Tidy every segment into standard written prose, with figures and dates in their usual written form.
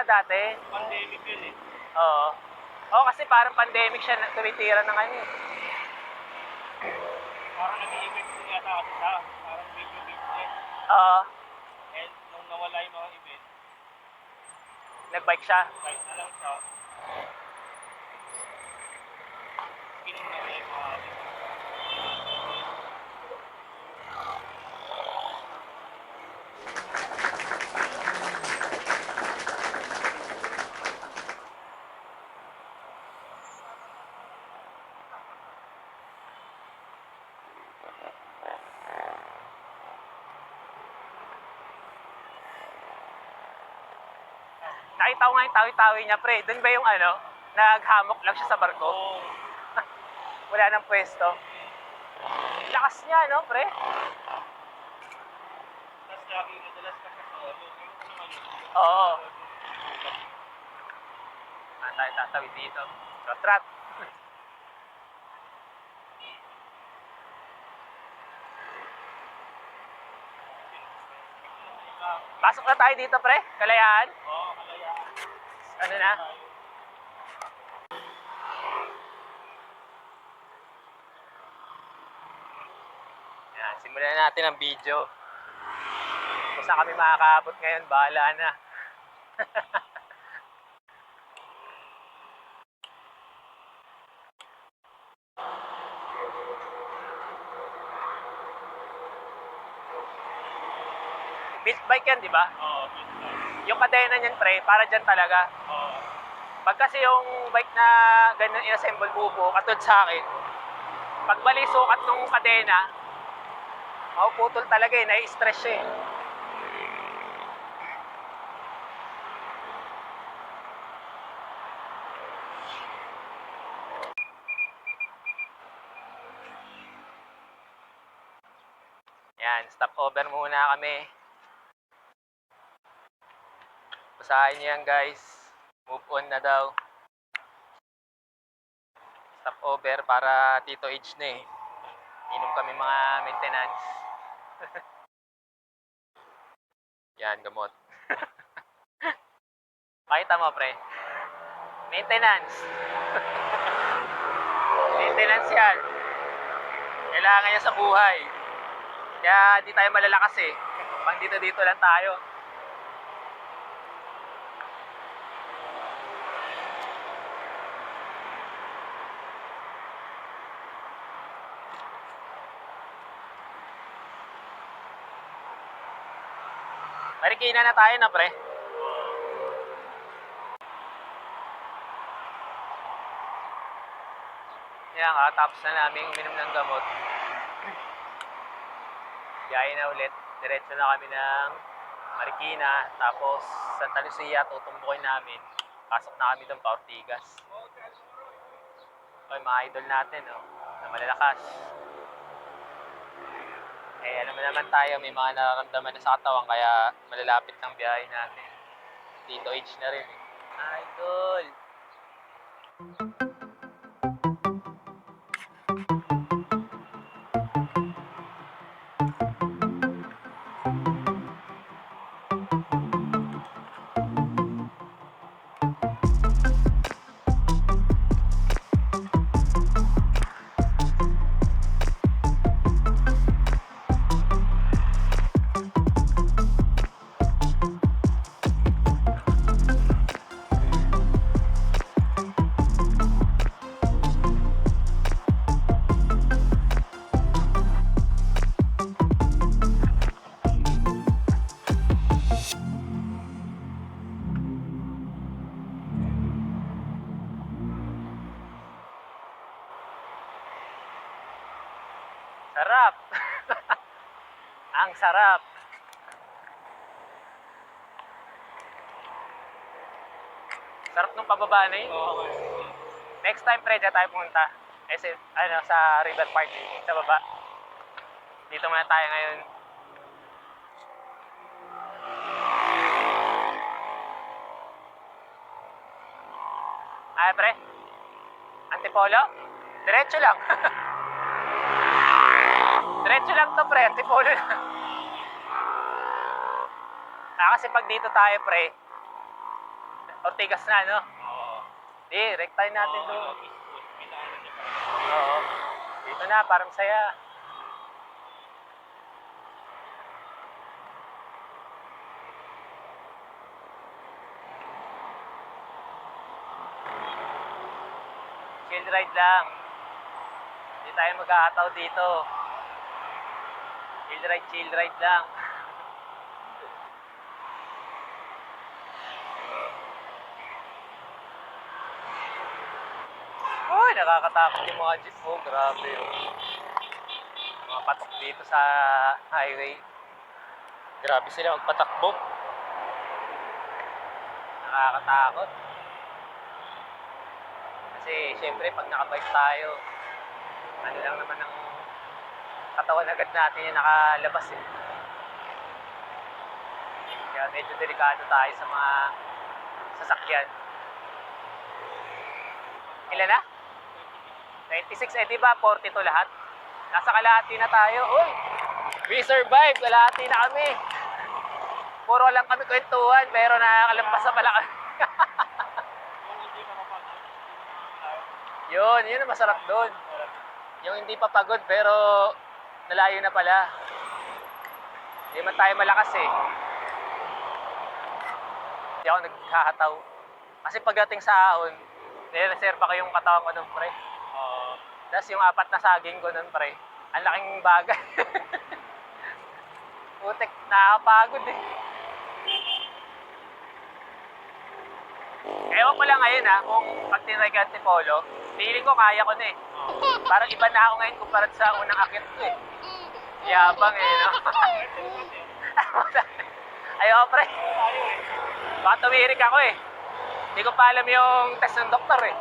dati. Pandemic yun eh. Oo. Oo, kasi parang pandemic siya tumitira ng ano eh. Parang nag-i-event din yata kasi siya. Parang video business. Oo. And nung nawala yung mga event, Nagbike siya. kahit na lang siya, kinuha niya yung mga Nakita ko nga yung tawi-tawi niya, pre. Doon ba yung ano, naghamok lang siya sa barko? Oo. Wala nang pwesto. Lakas niya, no, pre? Tapos lagi madalas kasi sa ano, yung naman yun. Oo. Tayo tatawid dito. Trot-trot. Pasok na tayo dito, pre. Kalayaan. Oo, kalayaan. Ano na? Yan, simulan natin ang video. Kung saan kami makakaabot ngayon, bahala na. Built bike yan, di ba? Oo, business. Yung kadena niyan, pre, para dyan talaga. Oo. Pag kasi yung bike na ganun in-assemble bubo, katulad sa akin, pag bali sukat ng kadena, mapuputol talaga eh, nai-stress siya eh. Yan, stop over muna kami. Basahin niyo yan guys. Move on na daw. Stop over para Tito Age na eh. Inom kami mga maintenance. Yan, gamot. Pakita mo, pre. Maintenance. Maintenance yan. Kailangan niya sa buhay. Kaya di tayo malalakas eh. Pang dito-dito lang tayo. Marikina na tayo na, pre. Yan, kakatapos na namin uminom ng gamot. Biyahe na ulit. Diretso na kami ng Marikina. Tapos Santa Lucia, tutumbukin namin. Pasok na kami doon pa Ortigas. Okay, mga idol natin, oh, na malalakas. Eh, alam mo naman tayo, may mga nararamdaman na sa katawan, kaya malalapit ng biyahe natin. Tito Age na rin, eh. Idol! Sarap! Ang sarap! Sarap nung pababa na yun. Oo. Next time, pre, dyan tayo pumunta. Ano, sa River Park, sa baba. Dito muna tayo ngayon. Ay, pre. Antipolo? Diretso lang. Diretso lang to, pre. Antipolo lang. Kasi pag dito tayo, pre, Ortigas na, no? Oo. Di, rektahin natin Oo, doon. pinaanan niya pa. Oo. Dito na, parang saya. Chill ride lang. Hindi tayo mag-aataw dito. Chill ride lang. Uy, nakakatakot yung mga jeep mo. Grabe oh. Mga patok dito sa highway. Grabe sila magpatakbo. Nakakatakot. Kasi syempre pag nakabike tayo, ano lang naman ang katawan agad natin yung nakalabas eh. Kaya medyo delikado tayo sa mga sasakyan. Ilan na? 26, eh di ba 42 lahat? Nasa kalahati na tayo. Uy! We survived! Kalahati na kami. Puro lang kami kwentuhan, pero nakakalampas na pala kami. Kung hindi ka mapagod, Yun ang masarap doon. Yung hindi pa pagod, pero nalayo na pala. Hindi man tayo malakas eh. Hindi ako naghahataw. Kasi pagdating sa ahon, nireserva ko yung katawan ko nun, pre. Tapos yung 4 na saging ko nun, pre. Ang laking bagay. Putek, nakakapagod eh. Ewan ko lang ngayon ha, kung pag tinry ka Antipolo, feeling ko kaya ko na eh. Parang iba na ako ngayon kumpara sa unang akit ko eh. Yabang eh, no? Ayoko, pre. Baka tumirik ako eh. Hindi ko pa alam yung test ng doktor eh.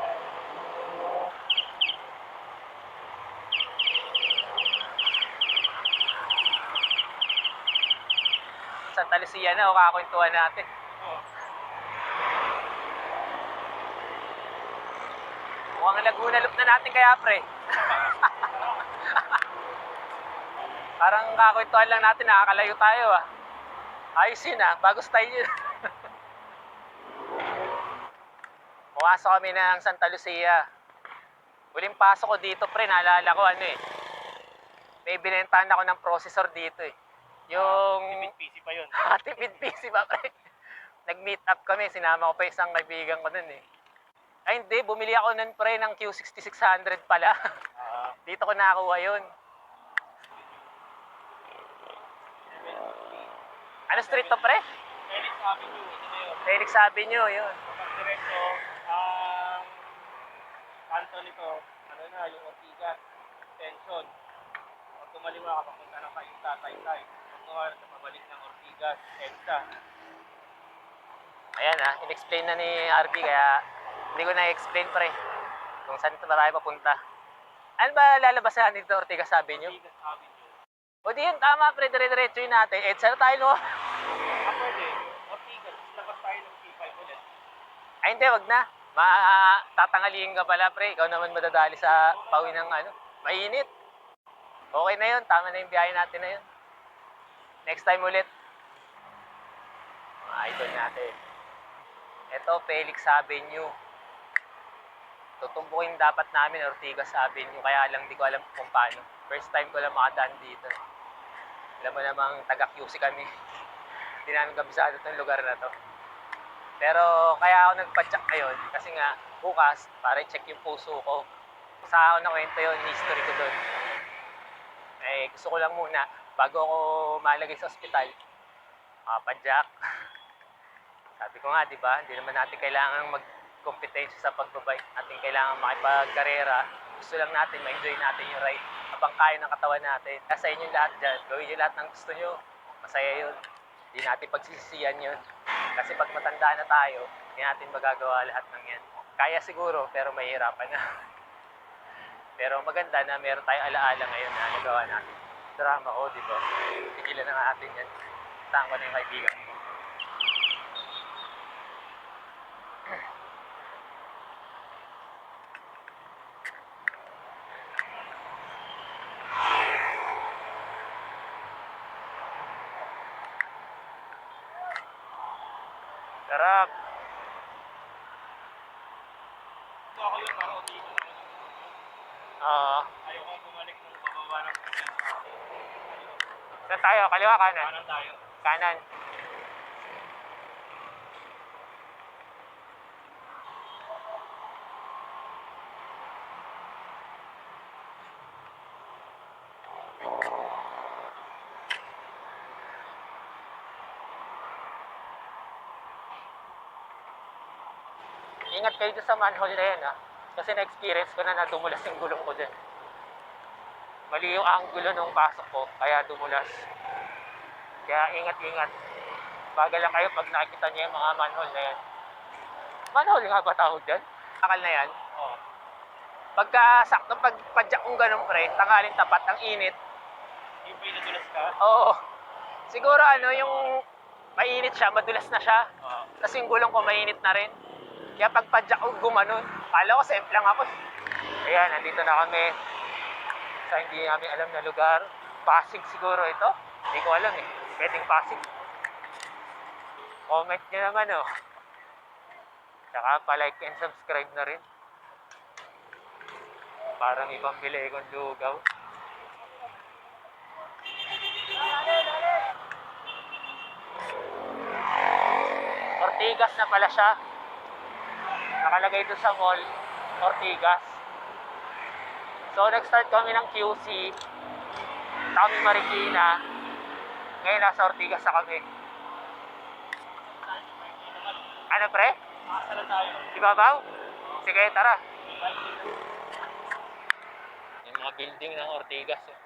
Santa Lucia na o kakakwentuhan natin. Mukhang Laguna Loop na natin kaya, pre. Parang kakakwentuhan lang natin, nakakalayo tayo ah. Ayos yun ah, bago style yun. Pumasok kami ng Santa Lucia. Huling pasok ko dito, pre, naalala ko ano eh. May binentahan ako ng processor dito eh. Yung... PC pa yun. Tipid PC ba, pre? Nag-meet up kami, sinama ko pa isang kaibigan ko nun eh. Ay hindi, bumili ako nun, pre, ng Q6600 pala. Dito ko nakakuha yun. Ano street to, pre? Felix Avenue, ito na yun. Felix Avenue, yun. Kapag diretso, ang kanto nito, ano na, yung Ortigas, extension. Pag tumaliwa ka, papunta ng Kainta, Taytay. Pag tumawala sa pabalik ng Ortigas, EDSA. Ayan ha, in-explain na ni RB kaya hindi ko na-explain pre kung saan tayo papunta. Ano ba lalabasan dito, Ortigas Avenue? Ortigas Avenue. O di yun, tama pre, dire-diretso yun natin. Eh, saan tayo no? Pwede, Ortigas, labas tayo ng P5 ulit. Ay hindi, wag na. Tatangalihin ka pala pre, ikaw naman madadali sa pawin ng ano. Mainit. Okay na yun, tama na yung biyahe natin na yun. Next time ulit. Mga idol natin. Ito, Felix Avenue. Tutumbukin dapat namin Ortigas Avenue, kaya lang di ko alam kung paano. First time ko lang makadaan dito. Alam mo namang taga-QC kami. Hindi namin kabisado itong lugar na to. Pero kaya ako nagpa-check ngayon kasi nga bukas para i-check yung puso ko. Sa ako na kwento yun, history ko doon. Eh, gusto ko lang muna, bago ako malagay sa ospital, makapadyak. Sabi ko nga, di ba, hindi naman natin kailangan magkompetensya sa pagbabike. Natin kailangan makipagkarera. Gusto lang natin, ma-enjoy natin yung ride. Habang kaya ng katawan natin. Kasi sa inyong lahat dyan, gawin nyo lahat ng gusto nyo. Masaya yun. Hindi natin pagsisisiyan yun. Kasi pag matanda na tayo, hindi natin magagawa lahat ng yan. Kaya siguro, pero mahihirapan na. Pero maganda na meron tayong alaala ngayon na nagawa natin. Drama ko, di ba? Tigilan na nga natin yan. Saan ko na yung kaibigan ko. Sarap. Ayokong bumalik ng bababa ng tubig. Saan tayo? Kaliwa, kanan? Kanan tayo. Kanan. Ingat kayo dyan sa manhole na yan, ha? Kasi na-experience ko na dumulas yung gulong ko dyan. Mali yung angulo nung pasok ko, kaya dumulas. Kaya ingat-ingat. Bagal lang kayo pag nakikita niyo yung mga manhole na yan. Manhole nga ba tawag dyan? Akal na yan. Oo. Pagka sakto pagpadyak kong ganun pre, tanghalin tapat, ang init. Yung pa nadulas ka? Oo. Siguro yung mainit siya, madulas na siya. Oo. Tapos yung gulong ko mainit na rin. Kaya pagpadyak ko gumanon, kala ko simple lang ako. Ayan, nandito na kami sa hindi namin alam na lugar. Pasig siguro ito. Hindi ko alam eh. Pwedeng Pasig. Comment nyo naman oh. Tsaka pa-like and subscribe na rin. Para may pambili kong lugaw. Ortigas na pala siya. Nakalagay doon sa mall, Ortigas. So, nag-start kami ng QC. Sa kami Marikina. Ngayon, nasa Ortigas na kami. Ano, pre? Asa na tayo? Ibabaw? Sige, tara. Yung mga building ng Ortigas. Eh.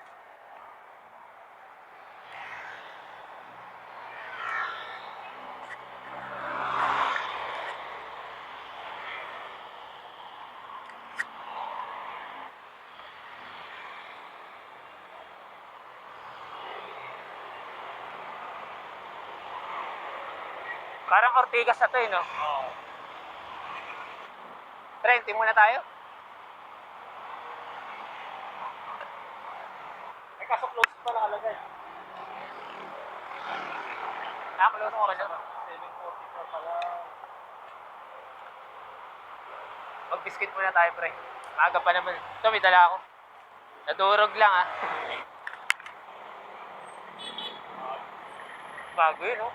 Parang Ortigas na to eh, no? Oo. Trente muna tayo. Ay, kaso close pa nakalagay. Nakakulong ko na. 7:44 pala. Mag-biscuit muna tayo, pre. Maaga pa naman. Ito, may dala ako. Nadurog lang, ah. Bago yun, no?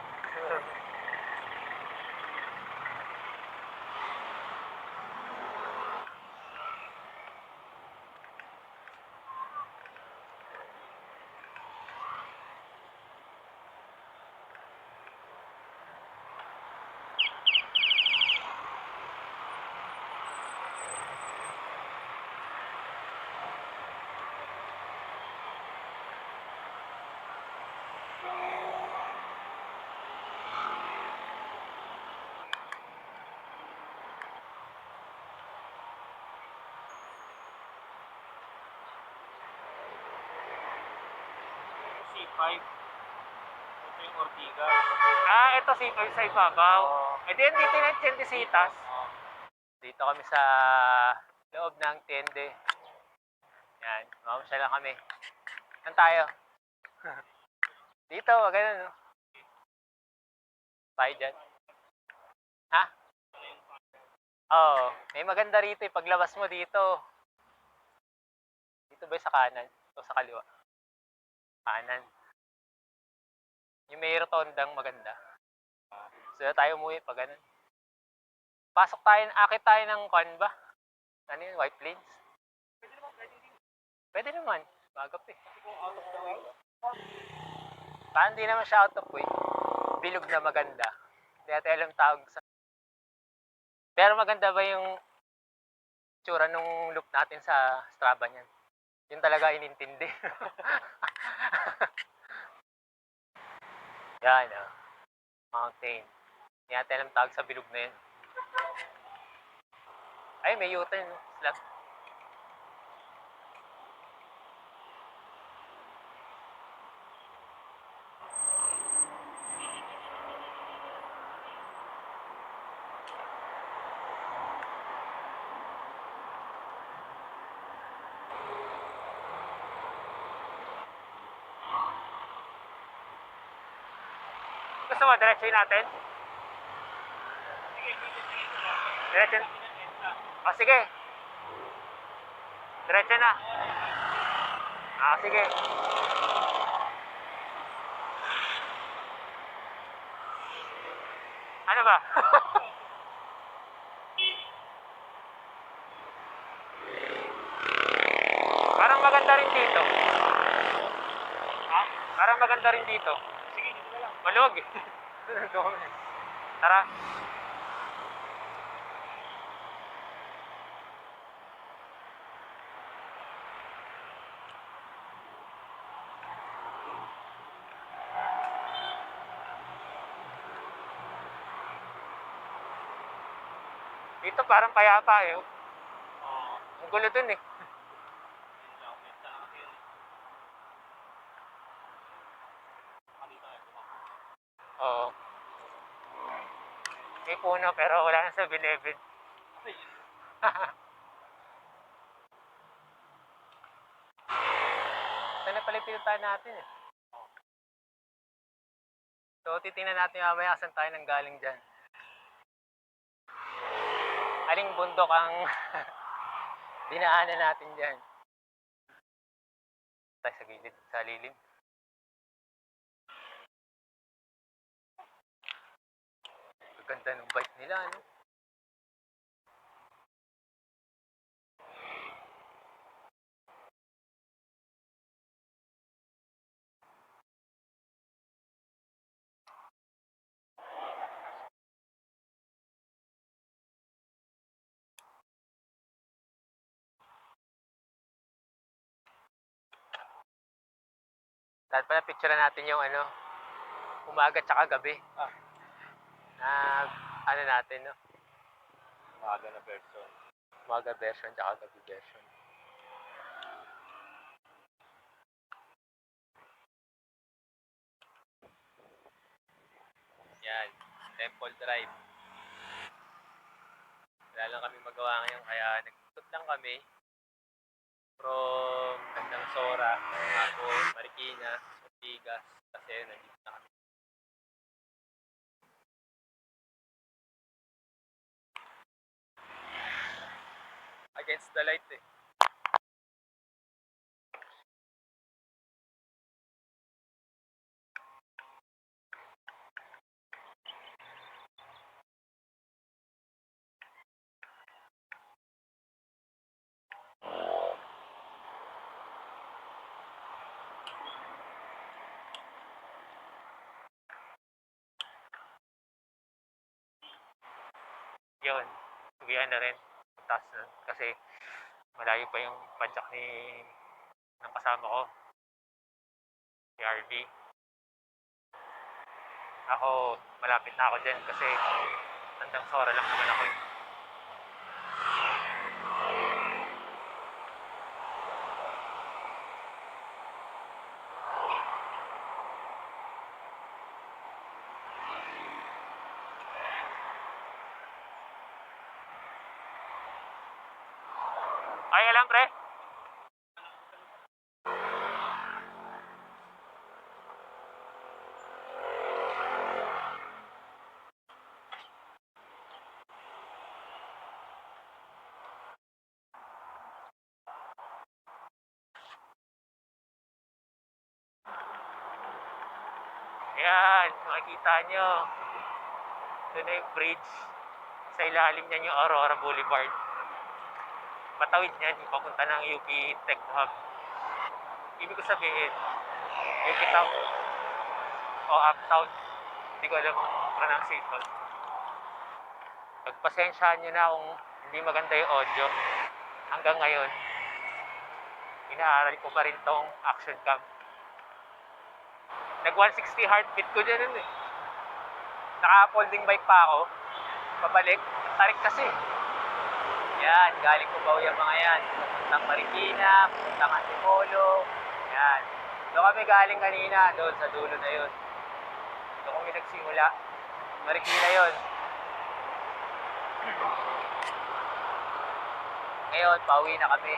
C5. Ito yung Ortigas. Ah, ito si sa ibabaw. Oo. Eh, di dito na yung Tiendesitas. Oo. Dito kami sa loob ng tiende. Yan, mamasyal lang kami. Saan tayo? Dito, ganun, no? Tayo dyan. Ha? Oo, may maganda rito eh. Paglabas mo dito. Dito ba sa kanan? O sa kaliwa? Kanan. Yung may rotondang maganda. So, tayo umuwi pag ganun. Pasok tayo, akit tayo ng kwan ba? Ano yun, White Plains? Pwede naman. Bagap eh. Parang di naman siya out of way. Bilog na maganda. Hindi natin alam tawag sa... Pero maganda ba yung tsura nung loop natin sa Strava niyan? Yun talaga inintindi. Yan, oh. Mountain. Hindi natin alam tawag sa bilog na yun. Ay, may U-turn. Slot. Gusto mo, diretsuhin natin? Diretso. O, sige. Diretso na. sige. Ano ba? Parang maganda rin dito. Ha? Parang maganda rin dito. Sige, dito na lang. Maluwag eh. Tara. Dito parang payapa eh. Oo. Ang gulo dun eh. Yun lang. Minsan lang kasi yun. Dito na ito. Oo. May puno pero wala na 7-Eleven. Kasi yun. Ito na pala yung pinuntahan natin eh. So, titingnan natin mamaya saan tayo nang galing dyan. Aling bundok ang dinaanan natin dyan. Tayo sa gilid, sa lilim. Ganda ng bike nila, ano? Dapat pala picture natin yung ano, umaga tsaka gabi. Ah. Na ano natin, no? Umaga na version. Umaga version tsaka gabi version. Yan, Temple Drive. Wala lang kami magawa ngayon kaya nag-ikot lang kami from hanggang Sora, ako, Marikina, Ortigas, kasi nandito na kami. Against the light eh. Yun, uwian na rin. Taas na. Kasi malayo pa yung padyak ng kasama ko. Si RV. Ako, malapit na ako dyan kasi hanggang Sora lang naman ako eh. Kaya lang, pre. Ayan, makikita nyo. Ito na yung bridge. Sa ilalim niyan yung Aurora Boulevard. Matawid niyan, yung papunta ng UP Tech Hub. Ibig ko sabihin, UP Town o Uptown. Hindi ko alam ang pronunciation. Pagpasensyahan nyo na kung hindi maganda yung audio. Hanggang ngayon, inaaral ko pa rin tong action cam. Nag 160 heartbeat ko dyan eh. Naka-folding bike pa ako. Pabalik, tarik kasi. Yan, galing ko ba yung mga yan. Pupuntang Marikina, pupuntang Antipolo. Yan. Doon kami galing kanina, doon sa dulo na yun. Doon kami nagsimula. Marikina yun. Ngayon, pauwi na kami.